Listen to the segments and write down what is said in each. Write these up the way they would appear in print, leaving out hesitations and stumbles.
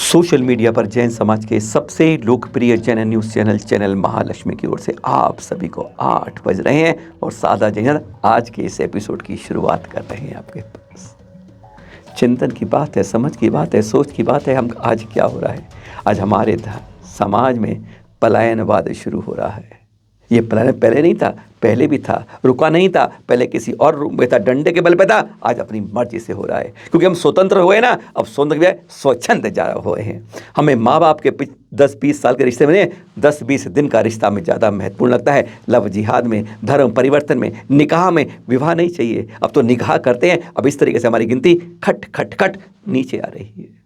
Social media पर जैन समाज के सबसे लोकप्रिय जैन न्यूज़ चैनल महालक्ष्मी की ओर से आप सभी को 8 बज रहे हैं और सादा जैन आज के इस एपिसोड की शुरुआत कर रहे हैं आपके पास। चिंतन की बात है, समझ की बात है, सोच की बात है। हम आज क्या हो रहा है, आज हमारे समाज में पलायनवाद शुरू हो रहा है। ये पलायन पहले नहीं था, पहले भी था, रुका नहीं था। पहले किसी और रूप में था, डंडे के बल पे था, आज अपनी मर्जी से हो रहा है। क्योंकि हम स्वतंत्र हुए ना, अब स्वतंत्र स्वच्छंद जा हुए हैं। हमें माँ बाप के 10-20 साल के रिश्ते में 10-20 दिन का रिश्ता में ज़्यादा महत्वपूर्ण लगता है। लव जिहाद में, धर्म परिवर्तन में, निकाह में विवाह नहीं चाहिए। अब तो निकाह करते हैं। अब इस तरीके से हमारी गिनती खट खट खट नीचे आ रही है।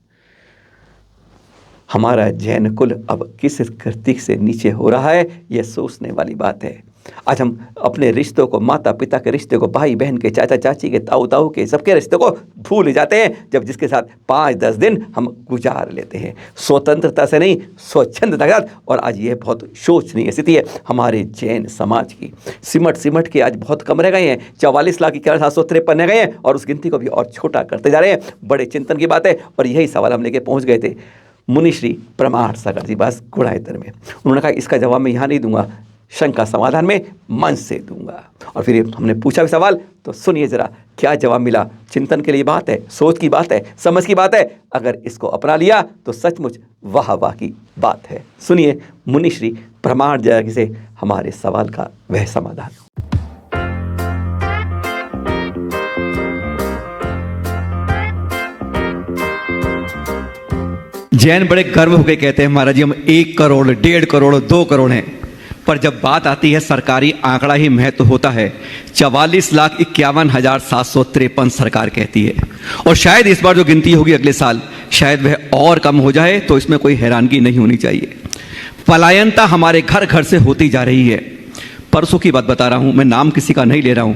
हमारा जैन कुल अब किस कृति से नीचे हो रहा है, यह सोचने वाली बात है। आज हम अपने रिश्तों को, माता पिता के रिश्ते को, भाई बहन के, चाचा चाची के, ताऊ ताऊ के, सबके रिश्ते को भूल जाते हैं, जब जिसके साथ 5-10 दिन हम गुजार लेते हैं, स्वतंत्रता से नहीं, स्वच्छंदता के साथ। और आज ये बहुत शोचनीय स्थिति है हमारे जैन समाज की। सिमट के आज बहुत कम रह गए हैं। 44 लाख 753 रह गए हैं और उस गिनती को भी और छोटा करते जा रहे हैं। बड़े चिंतन की बात है। और यही सवाल हम लेके पहुँच गए थे मुनि श्री प्रमाण सागर जी पास गुड़ायतर में। उन्होंने कहा इसका जवाब मैं यहाँ नहीं दूंगा, शंका समाधान में मंच से दूंगा। और फिर हमने पूछा भी सवाल, तो सुनिए जरा क्या जवाब मिला। चिंतन के लिए बात है, सोच की बात है, समझ की बात है। अगर इसको अपना लिया तो सचमुच वाह की बात है। सुनिए मुनि श्री प्रमाण जी से हमारे सवाल का वह समाधान। जैन बड़े गर्व होकर कहते हैं महाराज जी हम 1 करोड़, 1.5 करोड़, 2 करोड़ हैं। पर जब बात आती है सरकारी आंकड़ा ही महत्व होता है। 44,51,753 सरकार कहती है। और शायद इस बार जो गिनती होगी अगले साल, शायद वह और कम हो जाए, तो इसमें कोई हैरानगी नहीं होनी चाहिए। पलायनता हमारे घर घर से होती जा रही है। परसों की बात बता रहा हूं, मैं नाम किसी का नहीं ले रहा हूं।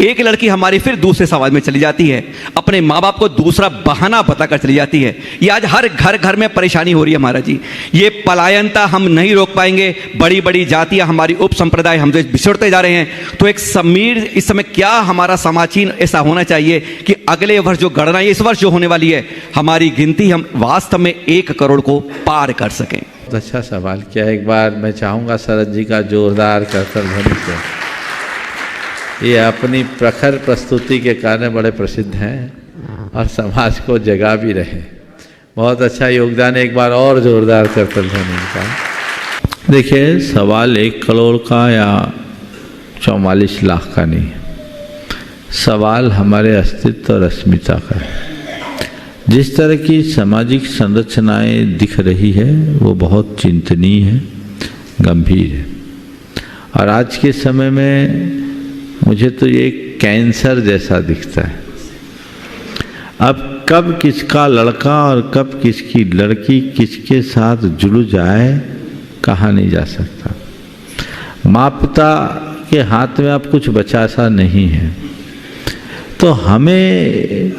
एक लड़की हमारी फिर दूसरे समाज में चली जाती है, अपने माँ बाप को दूसरा बहाना बताकर चली जाती है। ये आज हर घर में परेशानी हो रही है महाराज जी। ये पलायनता हम नहीं रोक पाएंगे। बड़ी बड़ी जातियां, हमारी उप संप्रदाय हमसे बिछड़ते जा रहे हैं। तो एक समीर इस समय क्या हमारा समाचीन ऐसा होना चाहिए कि अगले वर्ष जो गणना, इस वर्ष जो होने वाली है, हमारी गिनती हम वास्तव में 1 करोड़ को पार कर सकें। अच्छा सवाल किया। एक बार मैं चाहूँगा शरद जी का जोरदार करतल ध्वनि से। ये अपनी प्रखर प्रस्तुति के कारण बड़े प्रसिद्ध हैं और समाज को जगा भी रहे। बहुत अच्छा योगदान। एक बार और जोरदार करतल ध्वनि का। देखिए सवाल 1 करोड़ का या 44 लाख का नहीं, सवाल हमारे अस्तित्व और अस्मिता का है। जिस तरह की सामाजिक संरचनाएं दिख रही है वो बहुत चिंतनीय है, गंभीर है। और आज के समय में मुझे तो ये कैंसर जैसा दिखता है। अब कब किसका लड़का और कब किसकी लड़की किसके साथ जुड़ जाए कहा नहीं जा सकता। माँ पिता के हाथ में अब कुछ बचा सा नहीं है। तो हमें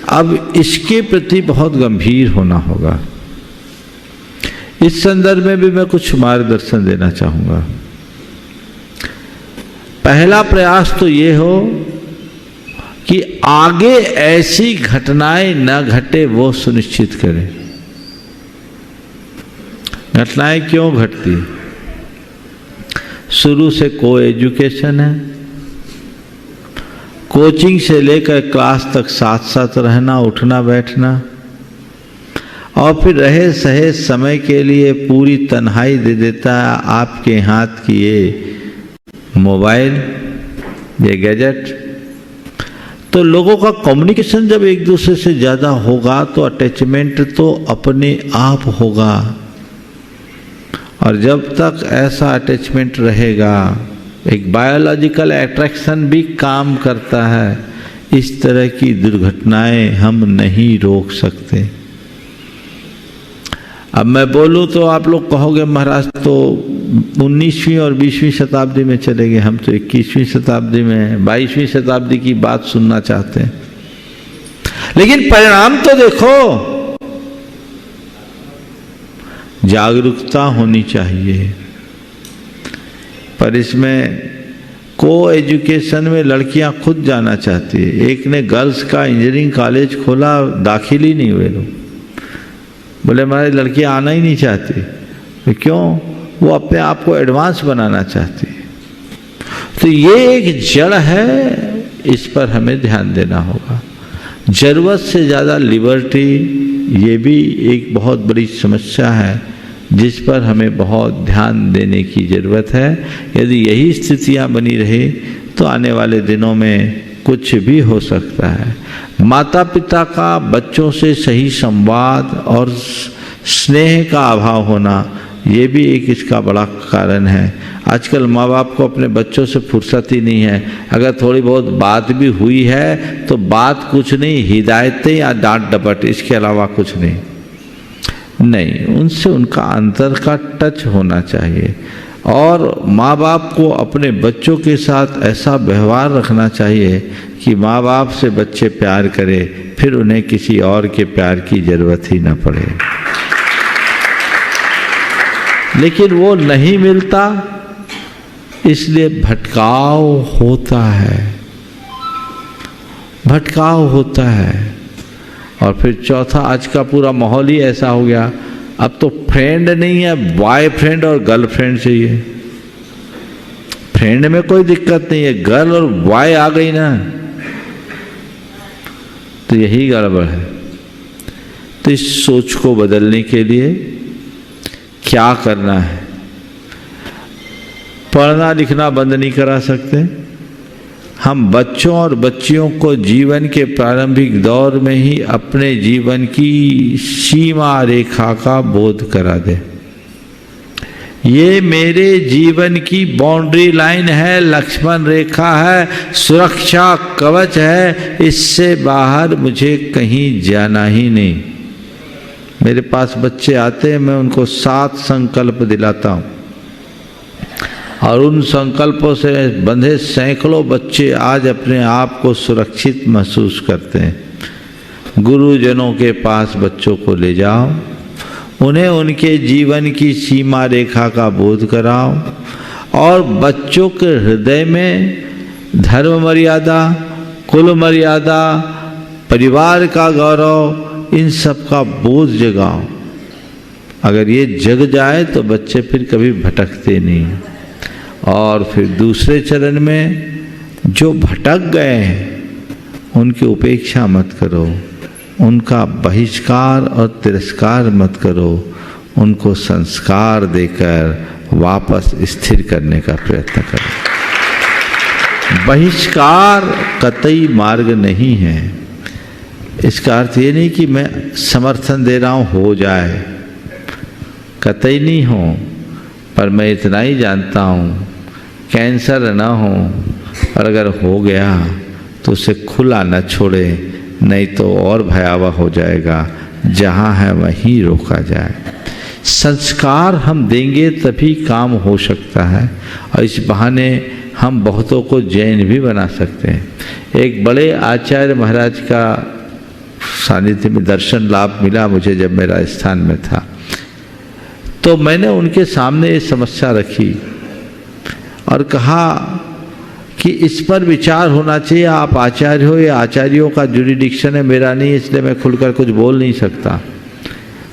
अब इसके प्रति बहुत गंभीर होना होगा। इस संदर्भ में भी मैं कुछ मार्गदर्शन देना चाहूँगा। पहला प्रयास तो ये हो कि आगे ऐसी घटनाएं न घटे वो सुनिश्चित करें। घटनाएं क्यों घटती? शुरू से को एजुकेशन है, कोचिंग से लेकर क्लास तक साथ साथ रहना, उठना बैठना, और फिर रहे सहे समय के लिए पूरी तन्हाई दे देता है आपके हाथ की ये मोबाइल, ये गैजेट। तो लोगों का कम्युनिकेशन जब एक दूसरे से ज़्यादा होगा तो अटैचमेंट तो अपने आप होगा। और जब तक ऐसा अटैचमेंट रहेगा, एक बायोलॉजिकल अट्रैक्शन भी काम करता है। इस तरह की दुर्घटनाएं हम नहीं रोक सकते। अब मैं बोलूं तो आप लोग कहोगे महाराज तो 19वीं और 20वीं शताब्दी में चले गए, हम तो 21वीं शताब्दी में, 22वीं शताब्दी की बात सुनना चाहते हैं। लेकिन परिणाम तो देखो, जागरूकता होनी चाहिए। पर इसमें को एजुकेशन में लड़कियां खुद जाना चाहती है। एक ने गर्ल्स का इंजीनियरिंग कॉलेज खोला, दाखिल ही नहीं हुए लोग। बोले हमारी लड़कियाँ आना ही नहीं चाहती। तो क्यों? वो अपने आप को एडवांस बनाना चाहती है। तो ये एक जड़ है, इस पर हमें ध्यान देना होगा। ज़रूरत से ज़्यादा लिबर्टी, ये भी एक बहुत बड़ी समस्या है जिस पर हमें बहुत ध्यान देने की ज़रूरत है। यदि यही स्थितियां बनी रहे तो आने वाले दिनों में कुछ भी हो सकता है। माता पिता का बच्चों से सही संवाद और स्नेह का अभाव होना, ये भी एक इसका बड़ा कारण है। आजकल माँ बाप को अपने बच्चों से फुर्सत ही नहीं है। अगर थोड़ी बहुत बात भी हुई है तो बात कुछ नहीं, हिदायतें या डांट डपट, इसके अलावा कुछ नहीं, उनसे उनका अंतर का टच होना चाहिए। और माँ बाप को अपने बच्चों के साथ ऐसा व्यवहार रखना चाहिए कि माँ बाप से बच्चे प्यार करें, फिर उन्हें किसी और के प्यार की ज़रूरत ही न पड़े। लेकिन वो नहीं मिलता, इसलिए भटकाव होता है। और फिर चौथा, आज का पूरा माहौल ही ऐसा हो गया, अब तो फ्रेंड नहीं है, बॉयफ्रेंड और गर्लफ्रेंड चाहिए। फ्रेंड में कोई दिक्कत नहीं है, गर्ल और बॉय आ गई ना तो यही गड़बड़ है। तो इस सोच को बदलने के लिए क्या करना है? पढ़ना लिखना बंद नहीं करा सकते। हम बच्चों और बच्चियों को जीवन के प्रारंभिक दौर में ही अपने जीवन की सीमा रेखा का बोध करा दें। ये मेरे जीवन की बाउंड्री लाइन है, लक्ष्मण रेखा है, सुरक्षा कवच है, इससे बाहर मुझे कहीं जाना ही नहीं। मेरे पास बच्चे आते हैं, मैं उनको 7 संकल्प दिलाता हूँ और उन संकल्पों से बंधे सैकड़ों बच्चे आज अपने आप को सुरक्षित महसूस करते हैं। गुरुजनों के पास बच्चों को ले जाओ, उन्हें उनके जीवन की सीमा रेखा का बोध कराओ और बच्चों के हृदय में धर्म मर्यादा, कुल मर्यादा, परिवार का गौरव, इन सब का बोझ जगाओ। अगर ये जग जाए तो बच्चे फिर कभी भटकते नहीं। और फिर दूसरे चरण में जो भटक गए हैं उनकी उपेक्षा मत करो, उनका बहिष्कार और तिरस्कार मत करो, उनको संस्कार देकर वापस स्थिर करने का प्रयत्न करो। बहिष्कार कतई मार्ग नहीं है। इसका अर्थ ये नहीं कि मैं समर्थन दे रहा हूँ हो जाए, कतई नहीं हो, पर मैं इतना ही जानता हूँ कैंसर न हो, और अगर हो गया तो उसे खुला न छोड़े, नहीं तो और भयावह हो जाएगा। जहाँ है वहीं रोका जाए। संस्कार हम देंगे तभी काम हो सकता है, और इस बहाने हम बहुतों को जैन भी बना सकते हैं। एक बड़े आचार्य महाराज का सानिध्य में दर्शन लाभ मिला मुझे जब मैं राजस्थान में था, तो मैंने उनके सामने ये समस्या रखी और कहा कि इस पर विचार होना चाहिए। आप आचार्य हो, ये आचार्यों का जुरिडिक्शन है, मेरा नहीं, इसलिए मैं खुलकर कुछ बोल नहीं सकता,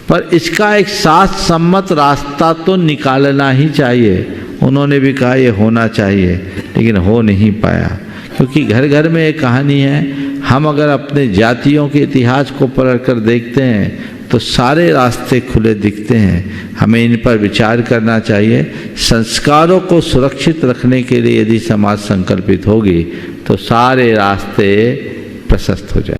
पर इसका एक साथ सम्मत रास्ता तो निकालना ही चाहिए। उन्होंने भी कहा ये होना चाहिए, लेकिन हो नहीं पाया, क्योंकि घर घर में एक कहानी है। हम अगर अपने जातियों के इतिहास को पलट कर देखते हैं तो सारे रास्ते खुले दिखते हैं। हमें इन पर विचार करना चाहिए। संस्कारों को सुरक्षित रखने के लिए यदि समाज संकल्पित होगी तो सारे रास्ते प्रशस्त हो जाए।